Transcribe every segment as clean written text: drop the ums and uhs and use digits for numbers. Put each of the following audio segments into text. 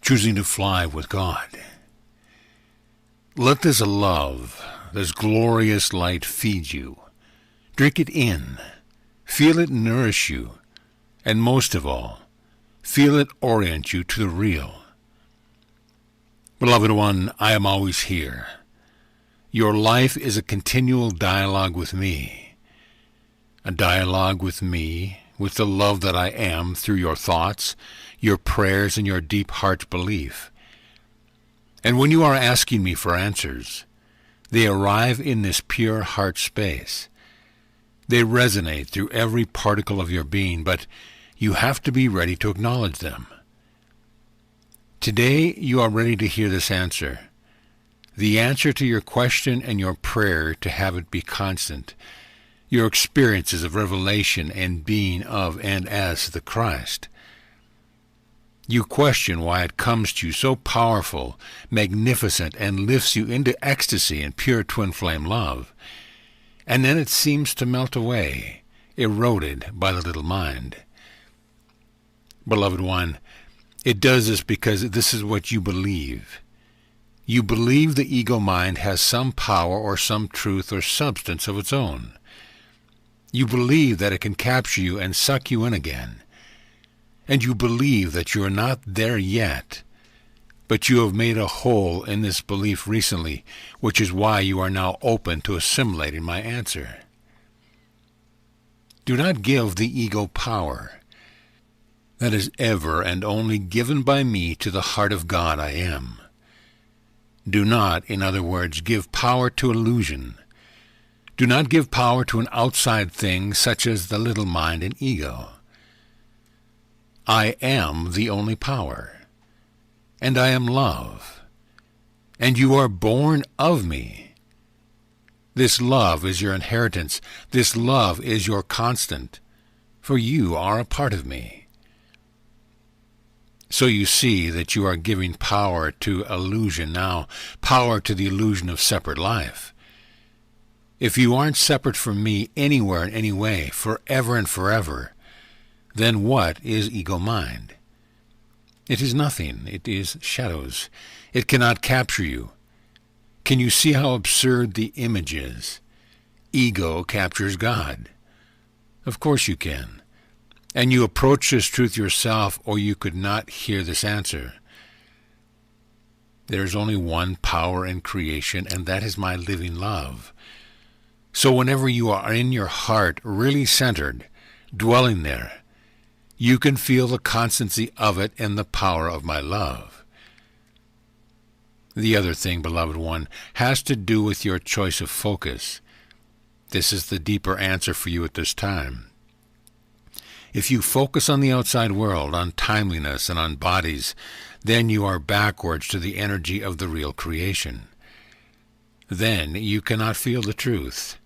choosing to fly with God. Let this love, this glorious light feed you. Drink it in. Feel it nourish you. And most of all, feel it orient you to the real. Beloved one, I am always here. Your life is a continual dialogue with me. A dialogue with me, with the love that I am through your thoughts, your prayers, and your deep heart belief. And when you are asking me for answers, they arrive in this pure heart space. They resonate through every particle of your being, but you have to be ready to acknowledge them. Today you are ready to hear this answer. The answer to your question and your prayer to have it be constant. Your experiences of revelation and being of and as the Christ. You question why it comes to you so powerful, magnificent, and lifts you into ecstasy and pure twin flame love. And then it seems to melt away, eroded by the little mind. Beloved one, it does this because this is what you believe. You believe the ego mind has some power or some truth or substance of its own. You believe that it can capture you and suck you in again. And you believe that you are not there yet, but you have made a hole in this belief recently, which is why you are now open to assimilating my answer. Do not give the ego power. That is ever and only given by me to the heart of God I am. Do not, in other words, give power to illusion. Do not give power to an outside thing such as the little mind and ego. I am the only power, and I am love, and you are born of me. This love is your inheritance. This love is your constant, for you are a part of me. So you see that you are giving power to illusion now, power to the illusion of separate life. If you aren't separate from me anywhere in any way, forever and forever, then what is ego mind? It is nothing. It is shadows. It cannot capture you. Can you see how absurd the image is? Ego captures God. Of course you can. And you approach this truth yourself, or you could not hear this answer. There is only one power in creation, and that is my living love. So whenever you are in your heart, really centered, dwelling there, you can feel the constancy of it and the power of my love. The other thing, beloved one, has to do with your choice of focus. This is the deeper answer for you at this time. If you focus on the outside world, on timeliness and on bodies, then you are backwards to the energy of the real creation. Then you cannot feel the truth.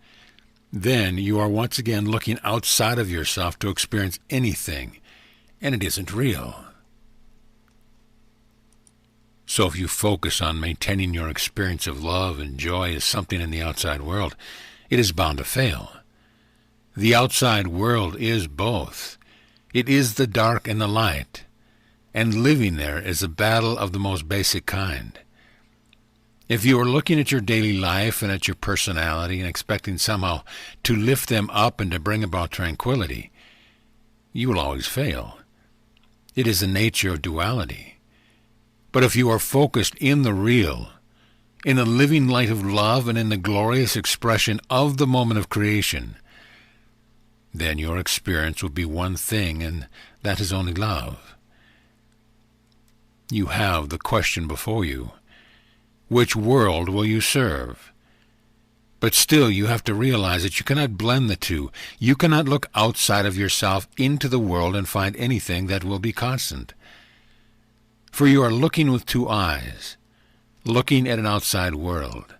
Then you are once again looking outside of yourself to experience anything, and it isn't real. So if you focus on maintaining your experience of love and joy as something in the outside world, it is bound to fail. The outside world is both. It is the dark and the light, and living there is a battle of the most basic kind. If you are looking at your daily life and at your personality and expecting somehow to lift them up and to bring about tranquility, you will always fail. It is the nature of duality. But if you are focused in the real, in the living light of love and in the glorious expression of the moment of creation, then your experience will be one thing, and that is only love. You have the question before you. Which world will you serve? But still you have to realize that you cannot blend the two. You cannot look outside of yourself into the world and find anything that will be constant. For you are looking with two eyes, looking at an outside world,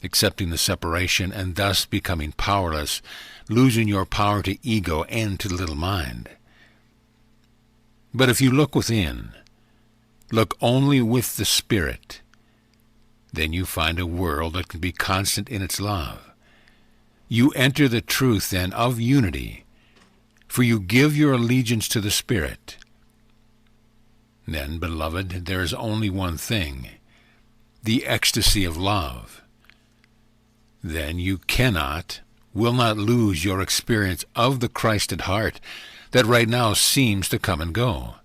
accepting the separation and thus becoming powerless, losing your power to ego and to the little mind. But if you look within, look only with the Spirit, then you find a world that can be constant in its love. You enter the truth, then, of unity, for you give your allegiance to the Spirit. Then, beloved, there is only one thing, the ecstasy of love. Then you will not lose your experience of the Christed heart that right now seems to come and go.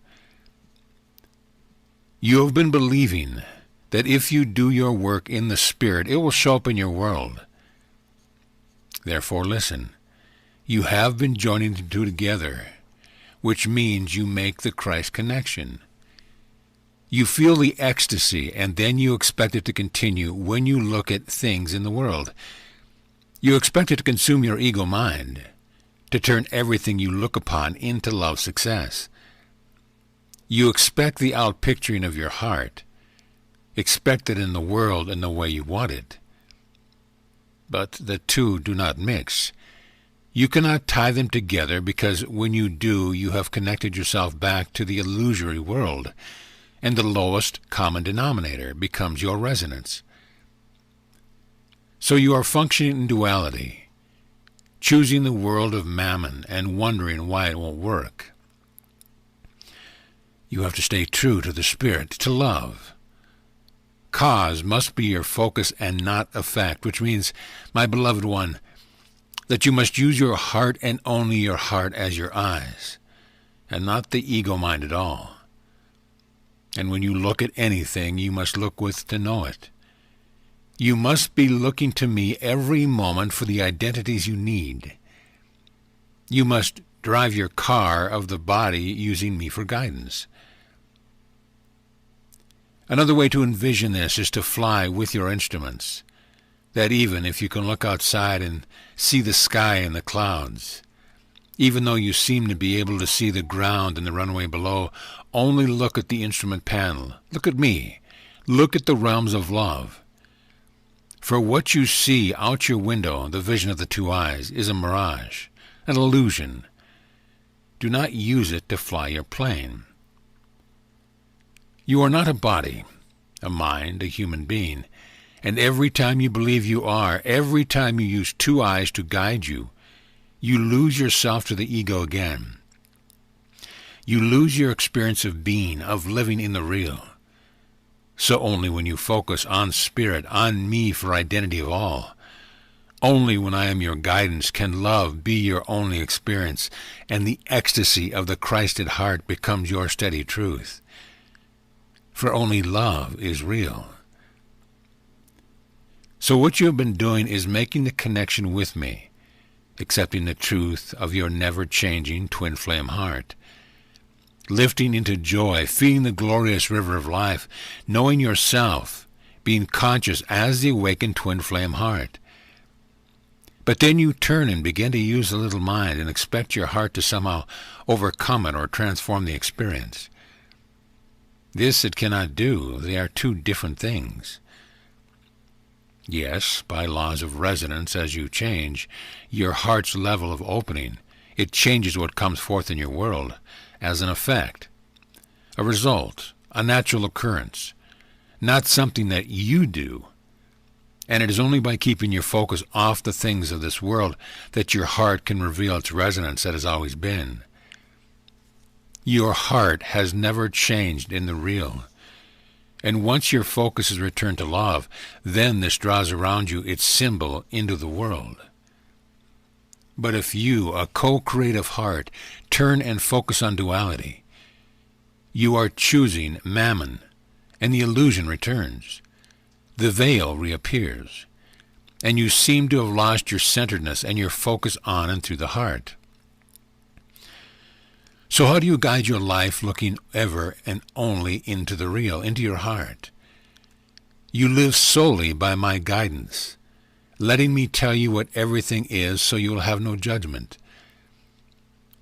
You have been believing that if you do your work in the Spirit, it will show up in your world. Therefore, listen. You have been joining the two together, which means you make the Christ connection. You feel the ecstasy, and then you expect it to continue when you look at things in the world. You expect it to consume your ego mind, to turn everything you look upon into love success. You expect the outpicturing of your heart, expect it in the world in the way you want it. But the two do not mix. You cannot tie them together because when you do, you have connected yourself back to the illusory world, and the lowest common denominator becomes your resonance. So you are functioning in duality, choosing the world of mammon and wondering why it won't work. You have to stay true to the Spirit, to love. Cause must be your focus and not effect, which means, my beloved one, that you must use your heart and only your heart as your eyes, and not the ego mind at all. And when you look at anything, you must look with to know it. You must be looking to me every moment for the identities you need. You must drive your car of the body using me for guidance. Another way to envision this is to fly with your instruments, that even if you can look outside and see the sky and the clouds, even though you seem to be able to see the ground and the runway below, only look at the instrument panel. Look at me. Look at the realms of love. For what you see out your window, the vision of the two eyes, is a mirage, an illusion. Do not use it to fly your plane. You are not a body, a mind, a human being, and every time you believe you are, every time you use two eyes to guide you, you lose yourself to the ego again. You lose your experience of being, of living in the real. So only when you focus on Spirit, on me for identity of all, only when I am your guidance can love be your only experience, and the ecstasy of the Christed heart becomes your steady truth. For only love is real. So what you have been doing is making the connection with me, accepting the truth of your never-changing twin flame heart, lifting into joy, feeding the glorious river of life, knowing yourself, being conscious as the awakened twin flame heart. But then you turn and begin to use the little mind and expect your heart to somehow overcome it or transform the experience. This it cannot do. They are two different things. Yes, by laws of resonance, as you change, your heart's level of opening, it changes what comes forth in your world as an effect, a result, a natural occurrence, not something that you do. And it is only by keeping your focus off the things of this world that your heart can reveal its resonance that has always been. Your heart has never changed in the real. And once your focus is returned to love, then this draws around you its symbol into the world. But if you, a co-creative heart, turn and focus on duality, you are choosing mammon, and the illusion returns. The veil reappears, and you seem to have lost your centeredness and your focus on and through the heart. So how do you guide your life looking ever and only into the real, into your heart? You live solely by my guidance, letting me tell you what everything is so you will have no judgment.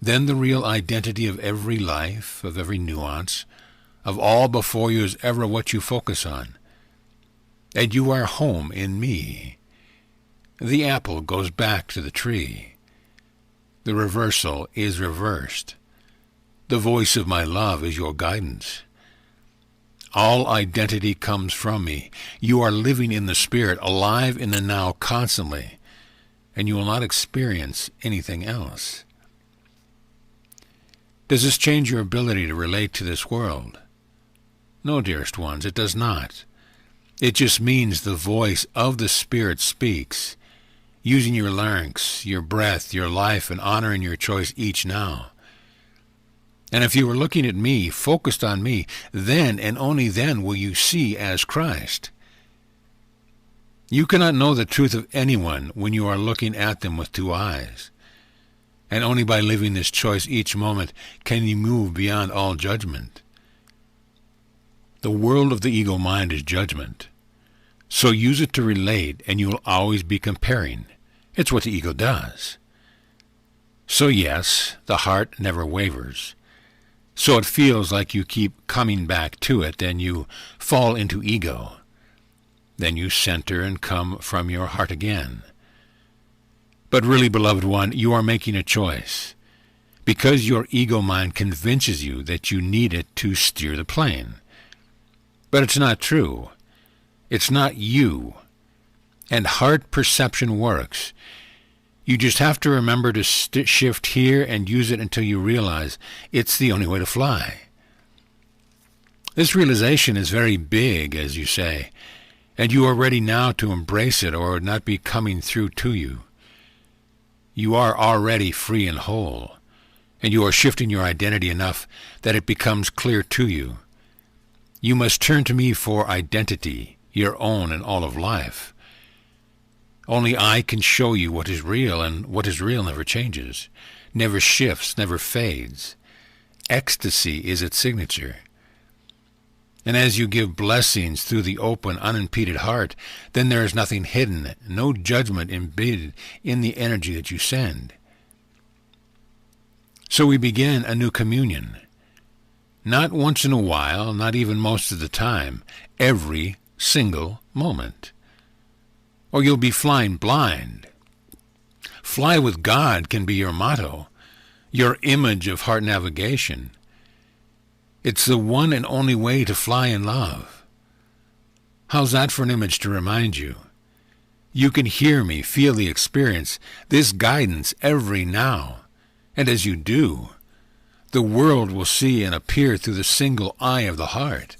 Then the real identity of every life, of every nuance, of all before you is ever what you focus on. And you are home in me. The apple goes back to the tree. The reversal is reversed. The voice of my love is your guidance. All identity comes from me. You are living in the Spirit, alive in the now constantly, and you will not experience anything else. Does this change your ability to relate to this world? No, dearest ones, it does not. It just means the voice of the Spirit speaks, using your larynx, your breath, your life, and honoring your choice each now. And if you were looking at me, focused on me, then and only then will you see as Christ. You cannot know the truth of anyone when you are looking at them with two eyes. And only by living this choice each moment can you move beyond all judgment. The world of the ego mind is judgment. So use it to relate, and you will always be comparing. It's what the ego does. So yes, the heart never wavers. So it feels like you keep coming back to it, then you fall into ego. Then you center and come from your heart again. But really, beloved one, you are making a choice, because your ego mind convinces you that you need it to steer the plane. But it's not true. It's not you. And heart perception works. You just have to remember to shift here and use it until you realize it's the only way to fly. This realization is very big, as you say, and you are ready now to embrace it, or it would not be coming through to you. You are already free and whole, and you are shifting your identity enough that it becomes clear to you. You must turn to me for identity, your own and all of life. Only I can show you what is real, and what is real never changes, never shifts, never fades. Ecstasy is its signature. And as you give blessings through the open, unimpeded heart, then there is nothing hidden, no judgment embedded in the energy that you send. So we begin a new communion. Not once in a while, not even most of the time, every single moment. Or you'll be flying blind. Fly with God can be your motto, your image of heart navigation. It's the one and only way to fly in love. How's that for an image to remind you? You can hear me, feel the experience, this guidance every now. And as you do, the world will see and appear through the single eye of the heart.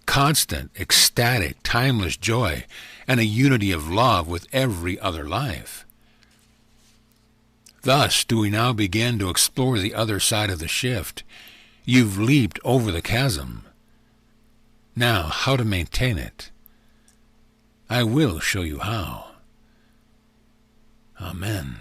Constant, ecstatic, timeless joy, and a unity of love with every other life. Thus do we now begin to explore the other side of the shift. You've leaped over the chasm. Now, how to maintain it? I will show you how. Amen.